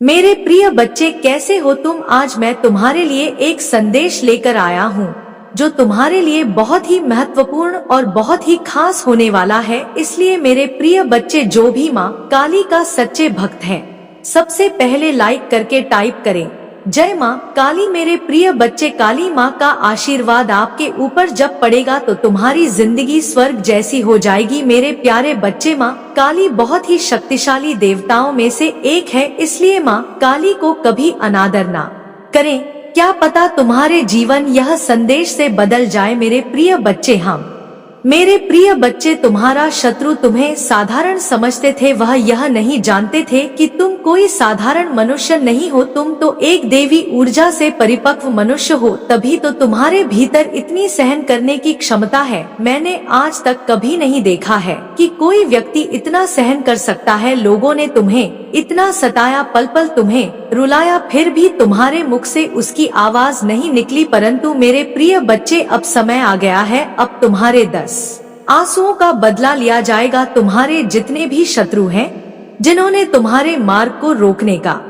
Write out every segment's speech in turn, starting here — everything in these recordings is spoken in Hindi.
मेरे प्रिय बच्चे, कैसे हो तुम? आज मैं तुम्हारे लिए एक संदेश लेकर आया हूँ जो तुम्हारे लिए बहुत ही महत्वपूर्ण और बहुत ही खास होने वाला है। इसलिए मेरे प्रिय बच्चे, जो भी माँ काली का सच्चे भक्त हैं, सबसे पहले लाइक करके टाइप करें जय माँ काली। मेरे प्रिय बच्चे, काली माँ का आशीर्वाद आपके ऊपर जब पड़ेगा तो तुम्हारी जिंदगी स्वर्ग जैसी हो जाएगी। मेरे प्यारे बच्चे, माँ काली बहुत ही शक्तिशाली देवताओं में से एक है, इसलिए माँ काली को कभी अनादर ना करें। क्या पता तुम्हारे जीवन यह संदेश से बदल जाए। मेरे प्रिय बच्चे, मेरे प्रिय बच्चे, तुम्हारा शत्रु तुम्हें साधारण समझते थे, वह यह नहीं जानते थे कि तुम कोई साधारण मनुष्य नहीं हो, तुम तो एक देवी ऊर्जा से परिपक्व मनुष्य हो। तभी तो तुम्हारे भीतर इतनी सहन करने की क्षमता है। मैंने आज तक कभी नहीं देखा है कि कोई व्यक्ति इतना सहन कर सकता है। लोगों ने तुम्हें इतना सताया, पल पल तुम्हें रुलाया, फिर भी तुम्हारे मुख से उसकी आवाज नहीं निकली। परंतु मेरे प्रिय बच्चे, अब समय आ गया है, अब तुम्हारे 10 आंसुओं का बदला लिया जाएगा। तुम्हारे जितने भी शत्रु हैं, जिन्होंने तुम्हारे मार्ग को रोकने का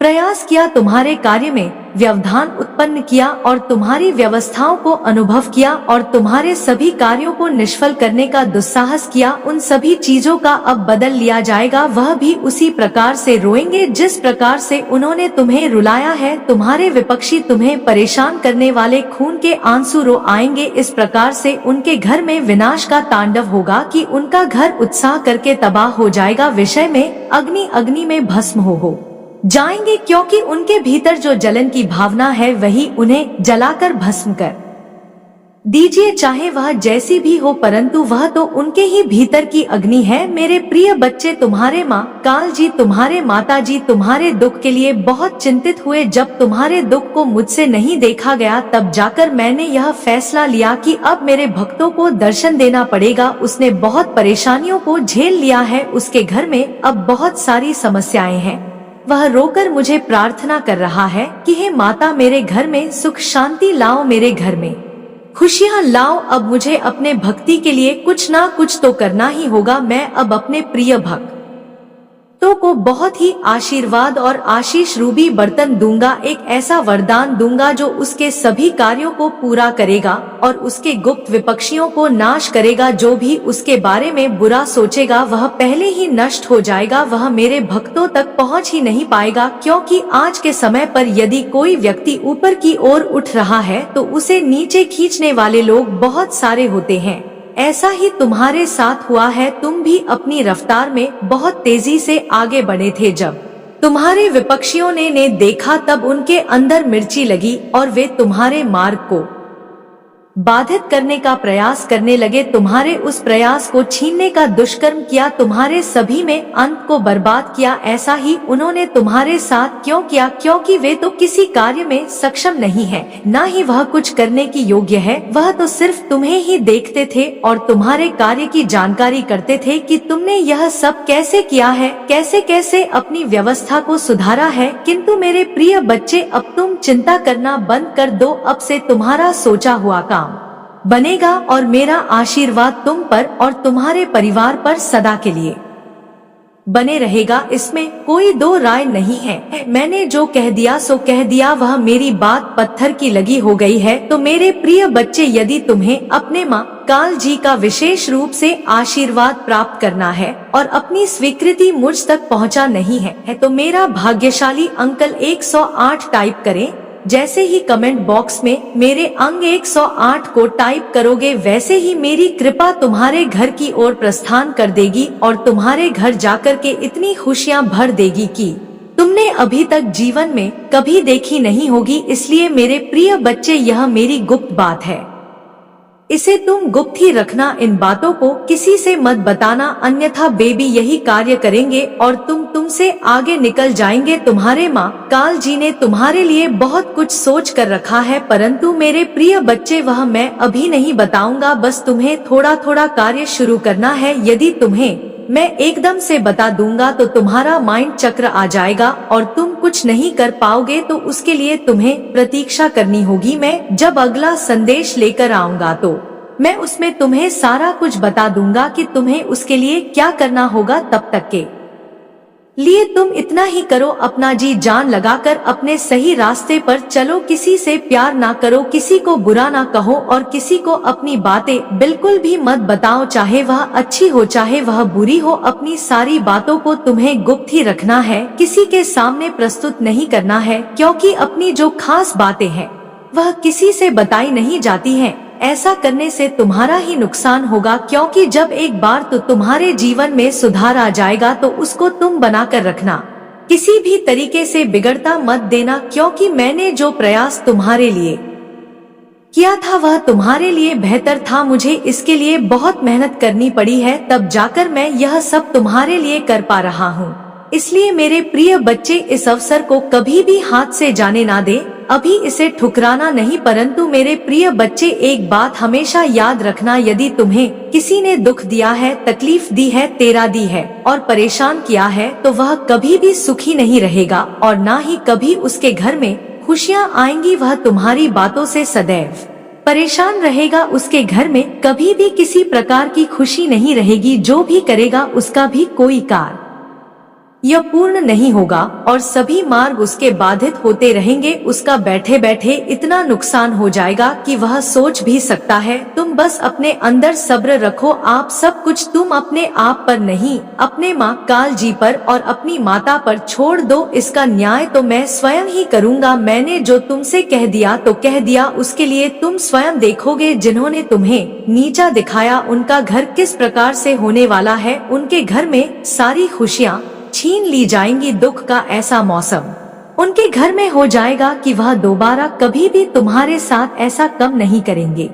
प्रयास किया, तुम्हारे कार्य में व्यवधान उत्पन्न किया और तुम्हारी व्यवस्थाओं को अनुभव किया और तुम्हारे सभी कार्यों को निष्फल करने का दुस्साहस किया, उन सभी चीजों का अब बदल लिया जाएगा। वह भी उसी प्रकार से रोएंगे जिस प्रकार से उन्होंने तुम्हें रुलाया है। तुम्हारे विपक्षी, तुम्हें परेशान करने वाले खून के आंसू रो आएंगे। इस प्रकार से उनके घर में विनाश का तांडव होगा कि उनका घर उत्साह करके तबाह हो जाएगा। विषय में अग्नि में भस्म हो जाएंगे, क्योंकि उनके भीतर जो जलन की भावना है वही उन्हें जलाकर भस्म कर दीजिए, चाहे वह जैसी भी हो, परंतु वह तो उनके ही भीतर की अग्नि है। मेरे प्रिय बच्चे, तुम्हारे माँ काल जी, तुम्हारे माता जी तुम्हारे दुख के लिए बहुत चिंतित हुए। जब तुम्हारे दुख को मुझसे नहीं देखा गया, तब जाकर मैंने यह फैसला लिया कि अब मेरे भक्तों को दर्शन देना पड़ेगा। उसने बहुत परेशानियों को झेल लिया है, उसके घर में अब बहुत सारी समस्याएं हैं। वह रोकर मुझे प्रार्थना कर रहा है कि हे माता, मेरे घर में सुख शांति लाओ, मेरे घर में खुशियाँ लाओ। अब मुझे अपने भक्ति के लिए कुछ ना कुछ तो करना ही होगा। मैं अब अपने प्रिय भक्तों को बहुत ही आशीर्वाद और आशीष रूपी बर्तन दूंगा, एक ऐसा वरदान दूंगा जो उसके सभी कार्यों को पूरा करेगा और उसके गुप्त विपक्षियों को नाश करेगा। जो भी उसके बारे में बुरा सोचेगा वह पहले ही नष्ट हो जाएगा, वह मेरे भक्तों तक पहुंच ही नहीं पाएगा। क्योंकि आज के समय पर यदि कोई व्यक्ति ऊपर की ओर उठ रहा है तो उसे नीचे खींचने वाले लोग बहुत सारे होते हैं। ऐसा ही तुम्हारे साथ हुआ है, तुम भी अपनी रफ्तार में बहुत तेजी से आगे बढ़े थे। जब तुम्हारे विपक्षियों ने देखा, तब उनके अंदर मिर्ची लगी और वे तुम्हारे मार्ग को बाधित करने का प्रयास करने लगे। तुम्हारे उस प्रयास को छीनने का दुष्कर्म किया, तुम्हारे सभी में अंत को बर्बाद किया। ऐसा ही उन्होंने तुम्हारे साथ क्यों किया? क्योंकि वे तो किसी कार्य में सक्षम नहीं है, ना ही वह कुछ करने की योग्य है। वह तो सिर्फ तुम्हें ही देखते थे और तुम्हारे कार्य की जानकारी करते थे कि तुमने यह सब कैसे किया है, कैसे कैसे अपनी व्यवस्था को सुधारा है। किंतु मेरे प्रिय बच्चे, अब तुम चिंता करना बंद कर दो। अब से तुम्हारा सोचा हुआ काम बनेगा और मेरा आशीर्वाद तुम पर और तुम्हारे परिवार पर सदा के लिए बने रहेगा, इसमें कोई दो राय नहीं है। मैंने जो कह दिया सो कह दिया, वह मेरी बात पत्थर की लगी हो गई है। तो मेरे प्रिय बच्चे, यदि तुम्हें अपने माँ काल जी का विशेष रूप से आशीर्वाद प्राप्त करना है और अपनी स्वीकृति मुझ तक पहुँचा नहीं है तो मेरा भाग्यशाली अंकल 108 टाइप करें। जैसे ही कमेंट बॉक्स में मेरे अंक 108 को टाइप करोगे, वैसे ही मेरी कृपा तुम्हारे घर की ओर प्रस्थान कर देगी और तुम्हारे घर जाकर के इतनी खुशियां भर देगी कि तुमने अभी तक जीवन में कभी देखी नहीं होगी। इसलिए मेरे प्रिय बच्चे, यह मेरी गुप्त बात है, इसे तुम गुप्त ही रखना। इन बातों को किसी से मत बताना, अन्यथा बेबी यही कार्य करेंगे और तुमसे आगे निकल जाएंगे। तुम्हारे माँ काल जी ने तुम्हारे लिए बहुत कुछ सोच कर रखा है, परंतु मेरे प्रिय बच्चे, वह मैं अभी नहीं बताऊंगा। बस तुम्हें थोड़ा थोड़ा कार्य शुरू करना है। यदि तुम्हें मैं एकदम से बता दूंगा तो तुम्हारा माइंड चक्र आ जाएगा और तुम कुछ नहीं कर पाओगे, तो उसके लिए तुम्हें प्रतीक्षा करनी होगी। मैं जब अगला संदेश लेकर आऊंगा तो मैं उसमें तुम्हें सारा कुछ बता दूंगा कि तुम्हें उसके लिए क्या करना होगा। तब तक के लिए तुम इतना ही करो, अपना जी जान लगाकर अपने सही रास्ते पर चलो, किसी से प्यार ना करो, किसी को बुरा ना कहो और किसी को अपनी बातें बिल्कुल भी मत बताओ, चाहे वह अच्छी हो चाहे वह बुरी हो। अपनी सारी बातों को तुम्हें गुप्त ही रखना है, किसी के सामने प्रस्तुत नहीं करना है, क्योंकि अपनी जो खास बातें हैं वह किसी से बताई नहीं जाती हैं। ऐसा करने से तुम्हारा ही नुकसान होगा, क्योंकि जब एक बार तो तुम्हारे जीवन में सुधार आ जाएगा तो उसको तुम बनाकर रखना, किसी भी तरीके से बिगड़ता मत देना, क्योंकि मैंने जो प्रयास तुम्हारे लिए किया था वह तुम्हारे लिए बेहतर था। मुझे इसके लिए बहुत मेहनत करनी पड़ी है, तब जाकर मैं यह सब तुम्हारे लिए कर पा रहा हूँ। इसलिए मेरे प्रिय बच्चे, इस अवसर को कभी भी हाथ से जाने ना दे, अभी इसे ठुकराना नहीं। परंतु मेरे प्रिय बच्चे, एक बात हमेशा याद रखना, यदि तुम्हें किसी ने दुख दिया है, तकलीफ दी है, तेरा दी है और परेशान किया है, तो वह कभी भी सुखी नहीं रहेगा और ना ही कभी उसके घर में खुशियाँ आएंगी। वह तुम्हारी बातों से सदैव परेशान रहेगा, उसके घर में कभी भी किसी प्रकार की खुशी नहीं रहेगी। जो भी करेगा उसका भी कोई कार्य यह पूर्ण नहीं होगा और सभी मार्ग उसके बाधित होते रहेंगे। उसका बैठे बैठे इतना नुकसान हो जाएगा कि वह सोच भी सकता है। तुम बस अपने अंदर सब्र रखो, आप सब कुछ तुम अपने आप पर नहीं, अपने माँ काल जी पर और अपनी माता पर छोड़ दो। इसका न्याय तो मैं स्वयं ही करूँगा। मैंने जो तुमसे कह दिया तो कह दिया, उसके लिए तुम स्वयं देखोगे। जिन्होंने तुम्हें नीचा दिखाया उनका घर किस प्रकार से होने वाला है। उनके घर में सारी खुशियाँ छीन ली जाएंगी। दुख का ऐसा मौसम उनके घर में हो जाएगा कि वह दोबारा कभी भी तुम्हारे साथ ऐसा कम नहीं करेंगे।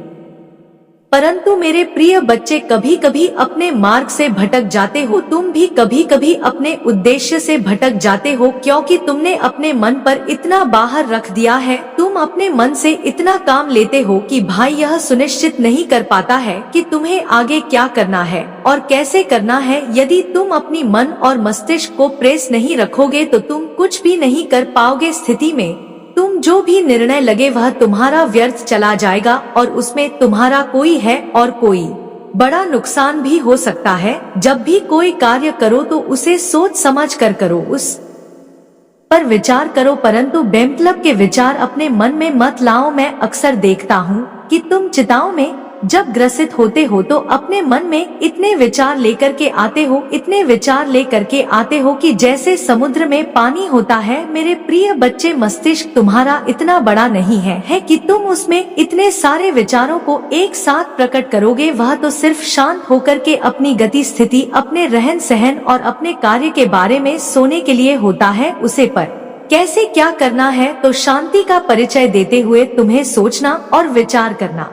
परंतु मेरे प्रिय बच्चे, कभी कभी अपने मार्ग से भटक जाते हो, तुम भी कभी कभी अपने उद्देश्य से भटक जाते हो, क्योंकि तुमने अपने मन पर इतना बाहर रख दिया है। तुम अपने मन से इतना काम लेते हो कि भाई यह सुनिश्चित नहीं कर पाता है कि तुम्हें आगे क्या करना है और कैसे करना है। यदि तुम अपनी मन और मस्तिष्क को प्रेस नहीं रखोगे तो तुम कुछ भी नहीं कर पाओगे। स्थिति में तुम जो भी निर्णय लगे वह तुम्हारा व्यर्थ चला जाएगा और उसमें तुम्हारा कोई है और कोई बड़ा नुकसान भी हो सकता है। जब भी कोई कार्य करो तो उसे सोच समझ कर करो, उस पर विचार करो, परंतु बेमतलब के विचार अपने मन में मत लाओ। मैं अक्सर देखता हूँ कि तुम चिंताओं में जब ग्रसित होते हो तो अपने मन में इतने विचार लेकर के आते हो, इतने विचार लेकर के आते हो कि जैसे समुद्र में पानी होता है। मेरे प्रिय बच्चे, मस्तिष्क तुम्हारा इतना बड़ा नहीं है कि तुम उसमें इतने सारे विचारों को एक साथ प्रकट करोगे। वह तो सिर्फ शांत होकर के अपनी गति, स्थिति, अपने रहन सहन और अपने कार्य के बारे में सोने के लिए होता है। उसे पर कैसे क्या करना है तो शांति का परिचय देते हुए तुम्हें सोचना और विचार करना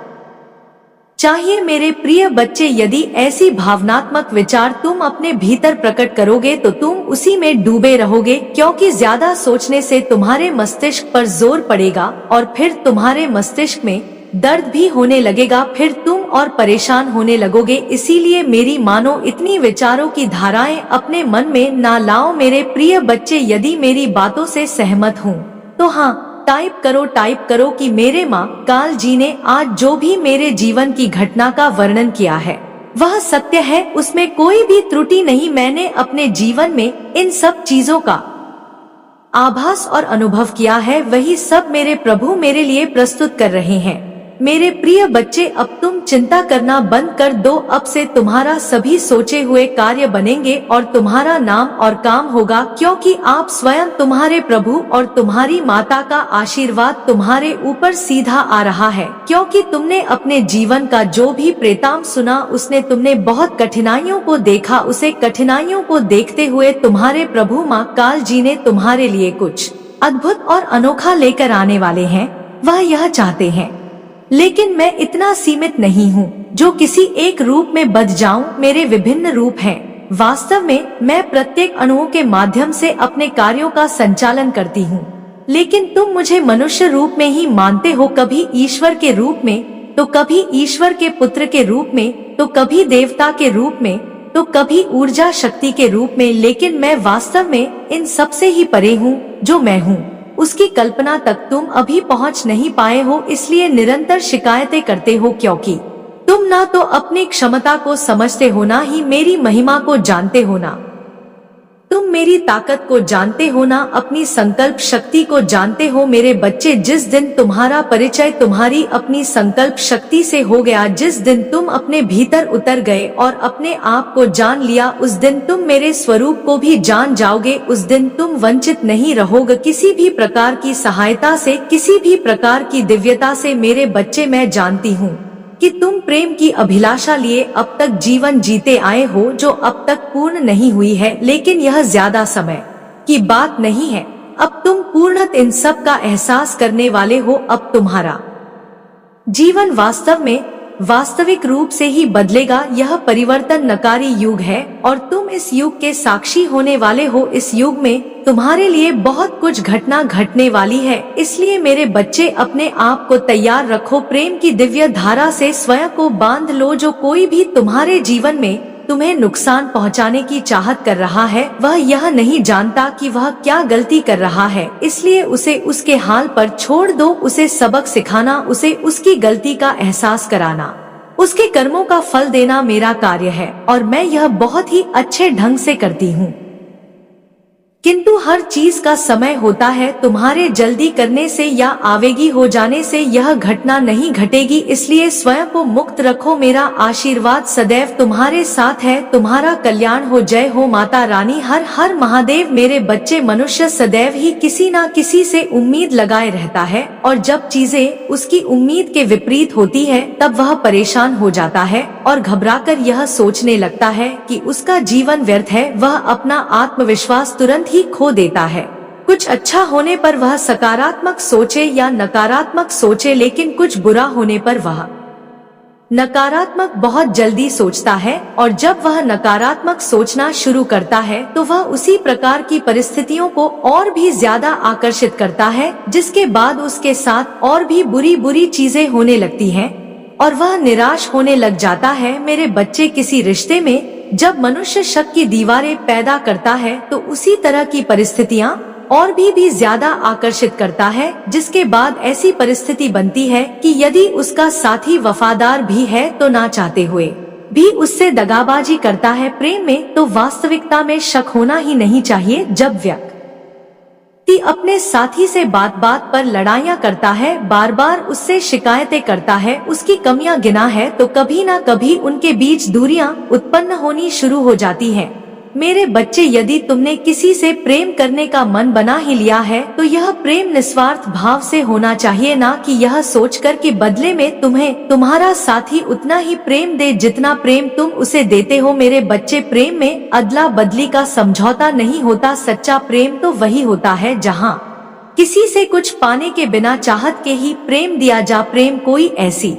चाहिए। मेरे प्रिय बच्चे, यदि ऐसी भावनात्मक विचार तुम अपने भीतर प्रकट करोगे तो तुम उसी में डूबे रहोगे, क्योंकि ज्यादा सोचने से तुम्हारे मस्तिष्क पर जोर पड़ेगा और फिर तुम्हारे मस्तिष्क में दर्द भी होने लगेगा, फिर तुम और परेशान होने लगोगे। इसीलिए मेरी मानो इतनी विचारों की धाराएं अपने मन में ना लाओ। मेरे प्रिय बच्चे, यदि मेरी बातों से सहमत हूँ तो हाँ टाइप करो कि मेरे माँ काल जी ने आज जो भी मेरे जीवन की घटना का वर्णन किया है वह सत्य है, उसमें कोई भी त्रुटि नहीं। मैंने अपने जीवन में इन सब चीजों का आभास और अनुभव किया है, वही सब मेरे प्रभु मेरे लिए प्रस्तुत कर रहे हैं। मेरे प्रिय बच्चे, अब तुम चिंता करना बंद कर दो। अब से तुम्हारा सभी सोचे हुए कार्य बनेंगे और तुम्हारा नाम और काम होगा, क्योंकि आप स्वयं, तुम्हारे प्रभु और तुम्हारी माता का आशीर्वाद तुम्हारे ऊपर सीधा आ रहा है। क्योंकि तुमने अपने जीवन का जो भी प्रेताम सुना, उसने तुमने बहुत कठिनाइयों को देखा। उसे कठिनाइयों को देखते हुए तुम्हारे प्रभु माँ काल जी ने तुम्हारे लिए कुछ अद्भुत और अनोखा लेकर आने वाले हैं। वह यह चाहते हैं, लेकिन मैं इतना सीमित नहीं हूँ जो किसी एक रूप में बच जाऊं। मेरे विभिन्न रूप हैं। वास्तव में मैं प्रत्येक अणुओं के माध्यम से अपने कार्यों का संचालन करती हूँ, लेकिन तुम मुझे मनुष्य रूप में ही मानते हो, कभी ईश्वर के रूप में तो कभी ईश्वर के पुत्र के रूप में तो कभी देवता के रूप में तो कभी ऊर्जा शक्ति के रूप में। लेकिन मैं वास्तव में इन सब से ही परे हूँ। जो मैं हूँ उसकी कल्पना तक तुम अभी पहुंच नहीं पाए हो, इसलिए निरंतर शिकायतें करते हो, क्योंकि तुम ना तो अपनी क्षमता को समझते हो, ना ही मेरी महिमा को जानते हो, ना तुम मेरी ताकत को जानते हो ना, अपनी संकल्प शक्ति को जानते हो मेरे बच्चे। जिस दिन तुम्हारा परिचय तुम्हारी अपनी संकल्प शक्ति से हो गया, जिस दिन तुम अपने भीतर उतर गए और अपने आप को जान लिया, उस दिन तुम मेरे स्वरूप को भी जान जाओगे। उस दिन तुम वंचित नहीं रहोगे किसी भी प्रकार की सहायता से, किसी भी प्रकार की दिव्यता से। मेरे बच्चे, मैं जानती हूँ कि तुम प्रेम की अभिलाषा लिए अब तक जीवन जीते आए हो, जो अब तक पूर्ण नहीं हुई है, लेकिन यह ज्यादा समय की बात नहीं है। अब तुम पूर्णतः इन सब का एहसास करने वाले हो। अब तुम्हारा जीवन वास्तव में वास्तविक रूप से ही बदलेगा। यह परिवर्तन नकारी युग है और तुम इस युग के साक्षी होने वाले हो। इस युग में तुम्हारे लिए बहुत कुछ घटना घटने वाली है, इसलिए मेरे बच्चे अपने आप को तैयार रखो। प्रेम की दिव्य धारा से स्वयं को बांध लो। जो कोई भी तुम्हारे जीवन में तुम्हें नुकसान पहुंचाने की चाहत कर रहा है, वह यह नहीं जानता कि वह क्या गलती कर रहा है, इसलिए उसे उसके हाल पर छोड़ दो। उसे सबक सिखाना, उसे उसकी गलती का एहसास कराना, उसके कर्मों का फल देना मेरा कार्य है और मैं यह बहुत ही अच्छे ढंग से करती हूँ। किंतु हर चीज का समय होता है। तुम्हारे जल्दी करने से या आवेगी हो जाने से यह घटना नहीं घटेगी, इसलिए स्वयं को मुक्त रखो। मेरा आशीर्वाद सदैव तुम्हारे साथ है। तुम्हारा कल्याण हो। जय हो माता रानी। हर हर महादेव। मेरे बच्चे, मनुष्य सदैव ही किसी न किसी से उम्मीद लगाए रहता है और जब चीजें उसकी उम्मीद के विपरीत होती है तब वह परेशान हो जाता है और घबराकर यह सोचने लगता है कि उसका जीवन व्यर्थ है। वह अपना आत्मविश्वास तुरंत ही खो देता है। कुछ अच्छा होने पर वह सकारात्मक सोचे या नकारात्मक सोचे, लेकिन कुछ बुरा होने पर वह नकारात्मक बहुत जल्दी सोचता है और जब वह नकारात्मक सोचना शुरू करता है तो वह उसी प्रकार की परिस्थितियों को और भी ज्यादा आकर्षित करता है, जिसके बाद उसके साथ और भी बुरी बुरी चीजें होने लगती हैं और वह निराश होने लग जाता है। मेरे बच्चे, किसी रिश्ते में जब मनुष्य शक की दीवारें पैदा करता है तो उसी तरह की परिस्थितियां और भी ज्यादा आकर्षित करता है, जिसके बाद ऐसी परिस्थिति बनती है कि यदि उसका साथी वफादार भी है तो ना चाहते हुए भी उससे दगाबाजी करता है। प्रेम में तो वास्तविकता में शक होना ही नहीं चाहिए। जब व्यक्ति अपने साथी से बात बात पर लड़ाइयाँ करता है, बार बार उससे शिकायतें करता है, उसकी कमियां गिना है, तो कभी ना कभी उनके बीच दूरियां उत्पन्न होनी शुरू हो जाती हैं। मेरे बच्चे, यदि तुमने किसी से प्रेम करने का मन बना ही लिया है तो यह प्रेम निस्वार्थ भाव से होना चाहिए, ना कि यह सोचकर कि बदले में तुम्हें तुम्हारा साथी उतना ही प्रेम दे जितना प्रेम तुम उसे देते हो। मेरे बच्चे, प्रेम में अदला बदली का समझौता नहीं होता। सच्चा प्रेम तो वही होता है जहाँ किसी से कुछ पाने के बिना चाहत के ही प्रेम दिया जा। प्रेम कोई ऐसी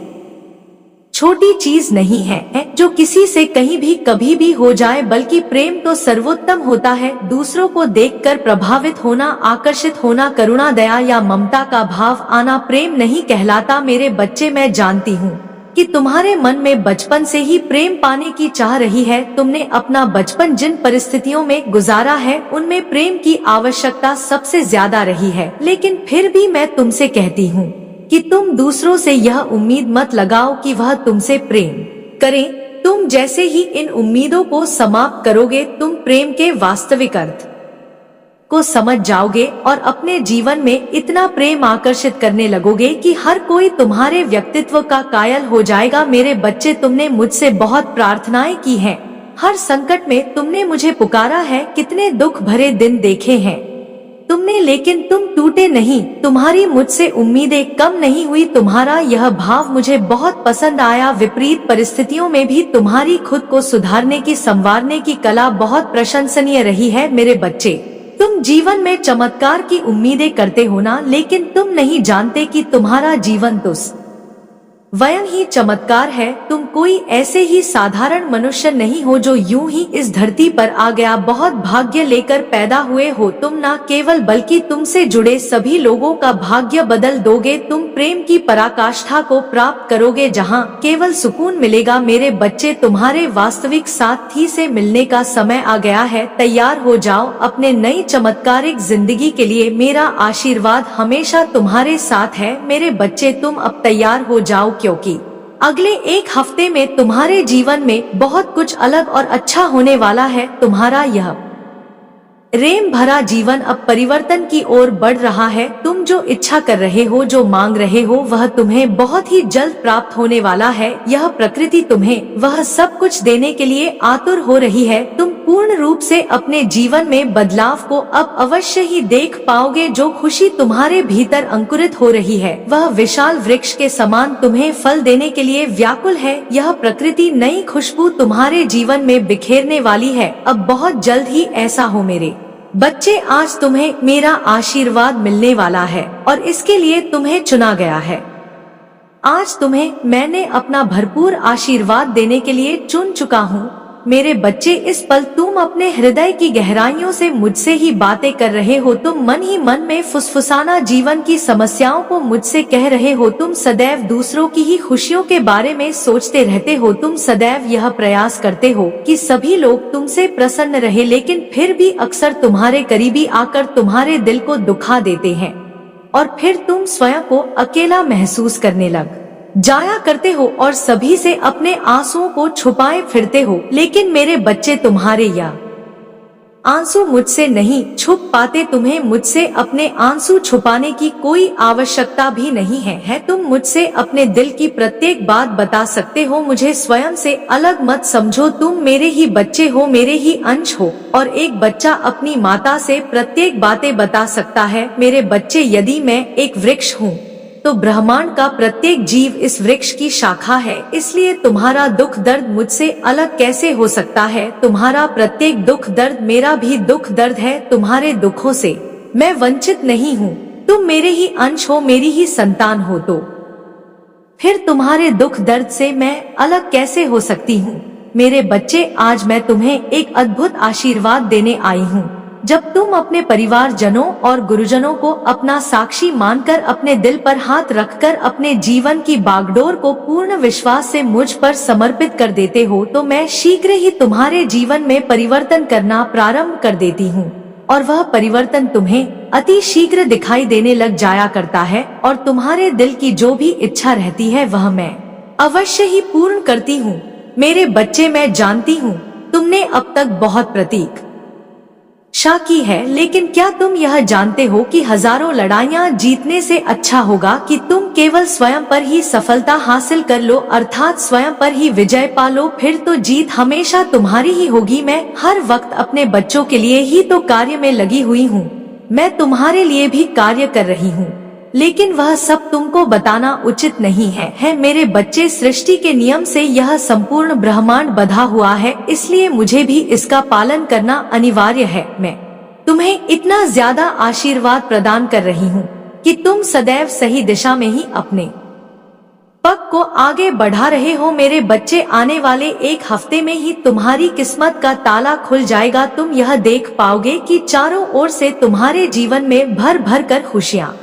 छोटी चीज नहीं है जो किसी से कहीं भी कभी भी हो जाए, बल्कि प्रेम तो सर्वोत्तम होता है। दूसरों को देखकर प्रभावित होना, आकर्षित होना, करुणा, दया या ममता का भाव आना प्रेम नहीं कहलाता। मेरे बच्चे, मैं जानती हूँ कि तुम्हारे मन में बचपन से ही प्रेम पाने की चाह रही है। तुमने अपना बचपन जिन परिस्थितियों में गुजारा है उनमें प्रेम की आवश्यकता सबसे ज्यादा रही है, लेकिन फिर भी मैं तुमसे कहती हूँ कि तुम दूसरों से यह उम्मीद मत लगाओ कि वह तुमसे प्रेम करें। तुम जैसे ही इन उम्मीदों को समाप्त करोगे, तुम प्रेम के वास्तविक अर्थ को समझ जाओगे और अपने जीवन में इतना प्रेम आकर्षित करने लगोगे कि हर कोई तुम्हारे व्यक्तित्व का कायल हो जाएगा। मेरे बच्चे, तुमने मुझसे बहुत प्रार्थनाएं की हैं। हर संकट में तुमने मुझे पुकारा है। कितने दुख भरे दिन देखे हैं तुमने, लेकिन तुम टूटे नहीं। तुम्हारी मुझसे उम्मीदें कम नहीं हुई। तुम्हारा यह भाव मुझे बहुत पसंद आया। विपरीत परिस्थितियों में भी तुम्हारी खुद को सुधारने की, संवारने की कला बहुत प्रशंसनीय रही है। मेरे बच्चे, तुम जीवन में चमत्कार की उम्मीदें करते हो ना, लेकिन तुम नहीं जानते कि तुम्हारा जीवन तो स्वयं ही चमत्कार है। तुम कोई ऐसे ही साधारण मनुष्य नहीं हो जो यूं ही इस धरती पर आ गया। बहुत भाग्य लेकर पैदा हुए हो तुम, ना केवल बल्कि तुमसे जुड़े सभी लोगों का भाग्य बदल दोगे। तुम प्रेम की पराकाष्ठा को प्राप्त करोगे जहां केवल सुकून मिलेगा। मेरे बच्चे, तुम्हारे वास्तविक साथी से मिलने का समय आ गया है। तैयार हो जाओ अपने नई चमत्कारिक जिंदगी के लिए। मेरा आशीर्वाद हमेशा तुम्हारे साथ है। मेरे बच्चे, तुम अब तैयार हो जाओ, क्योंकि अगले एक हफ्ते में तुम्हारे जीवन में बहुत कुछ अलग और अच्छा होने वाला है। तुम्हारा यह प्रेम भरा जीवन अब परिवर्तन की ओर बढ़ रहा है। तुम जो इच्छा कर रहे हो, जो मांग रहे हो, वह तुम्हें बहुत ही जल्द प्राप्त होने वाला है। यह प्रकृति तुम्हें वह सब कुछ देने के लिए आतुर हो रही है। तुम पूर्ण रूप से अपने जीवन में बदलाव को अब अवश्य ही देख पाओगे। जो खुशी तुम्हारे भीतर अंकुरित हो रही है, वह विशाल वृक्ष के समान तुम्हें फल देने के लिए व्याकुल है। यह प्रकृति नई खुशबू तुम्हारे जीवन में बिखेरने वाली है। अब बहुत जल्द ही ऐसा हो मेरे बच्चे। आज तुम्हें मेरा आशीर्वाद मिलने वाला है और इसके लिए तुम्हें चुना गया है। आज तुम्हें मैंने अपना भरपूर आशीर्वाद देने के लिए चुन चुका हूँ। मेरे बच्चे, इस पल तुम अपने हृदय की गहराइयों से मुझसे ही बातें कर रहे हो। तुम मन ही मन में फुसफुसाना जीवन की समस्याओं को मुझसे कह रहे हो। तुम सदैव दूसरों की ही खुशियों के बारे में सोचते रहते हो। तुम सदैव यह प्रयास करते हो कि सभी लोग तुमसे प्रसन्न रहे, लेकिन फिर भी अक्सर तुम्हारे करीबी आकर तुम्हारे दिल को दुखा देते हैं और फिर तुम स्वयं को अकेला महसूस करने लग जाया करते हो और सभी से अपने आंसुओं को छुपाए फिरते हो। लेकिन मेरे बच्चे, तुम्हारे यह आंसू मुझसे नहीं छुप पाते। तुम्हें मुझसे अपने आंसू छुपाने की कोई आवश्यकता भी नहीं है। तुम मुझसे अपने दिल की प्रत्येक बात बता सकते हो। मुझे स्वयं से अलग मत समझो। तुम मेरे ही बच्चे हो, मेरे ही अंश हो, और एक बच्चा अपनी माता से प्रत्येक बातें बता सकता है। मेरे बच्चे, यदि मैं एक वृक्ष हूँ तो ब्रह्मांड का प्रत्येक जीव इस वृक्ष की शाखा है। इसलिए तुम्हारा दुख दर्द मुझसे अलग कैसे हो सकता है? तुम्हारा प्रत्येक दुख दर्द मेरा भी दुख दर्द है। तुम्हारे दुखों से मैं वंचित नहीं हूँ। तुम मेरे ही अंश हो, मेरी ही संतान हो, तो फिर तुम्हारे दुख दर्द से मैं अलग कैसे हो सकती हूँ? मेरे बच्चे, आज मैं तुम्हें एक अद्भुत आशीर्वाद देने आई हूँ। जब तुम अपने परिवारजनों और गुरुजनों को अपना साक्षी मानकर अपने दिल पर हाथ रखकर अपने जीवन की बागडोर को पूर्ण विश्वास से मुझ पर समर्पित कर देते हो, तो मैं शीघ्र ही तुम्हारे जीवन में परिवर्तन करना प्रारंभ कर देती हूँ। और वह परिवर्तन तुम्हें अति शीघ्र दिखाई देने लग जाया करता है। और तुम्हारे दिल की जो भी इच्छा रहती है, वह मैं अवश्य ही पूर्ण करती हूँ। मेरे बच्चे, मैं जानती हूँ तुमने अब तक बहुत प्रतीक्षा की है, लेकिन क्या तुम यह जानते हो कि हजारों लड़ाइयाँ जीतने से अच्छा होगा कि तुम केवल स्वयं पर ही सफलता हासिल कर लो, अर्थात स्वयं पर ही विजय पा लो। फिर तो जीत हमेशा तुम्हारी ही होगी। मैं हर वक्त अपने बच्चों के लिए ही तो कार्य में लगी हुई हूँ। मैं तुम्हारे लिए भी कार्य कर रही हूँ, लेकिन वह सब तुमको बताना उचित नहीं है। मेरे बच्चे, सृष्टि के नियम से यह संपूर्ण ब्रह्मांड बंधा हुआ है, इसलिए मुझे भी इसका पालन करना अनिवार्य है। मैं तुम्हें इतना ज्यादा आशीर्वाद प्रदान कर रही हूँ कि तुम सदैव सही दिशा में ही अपने पग को आगे बढ़ा रहे हो। मेरे बच्चे, आने वाले एक हफ्ते में ही तुम्हारी किस्मत का ताला खुल जाएगा। तुम यह देख पाओगे कि चारों ओर से तुम्हारे जीवन में भर भर कर खुशियाँ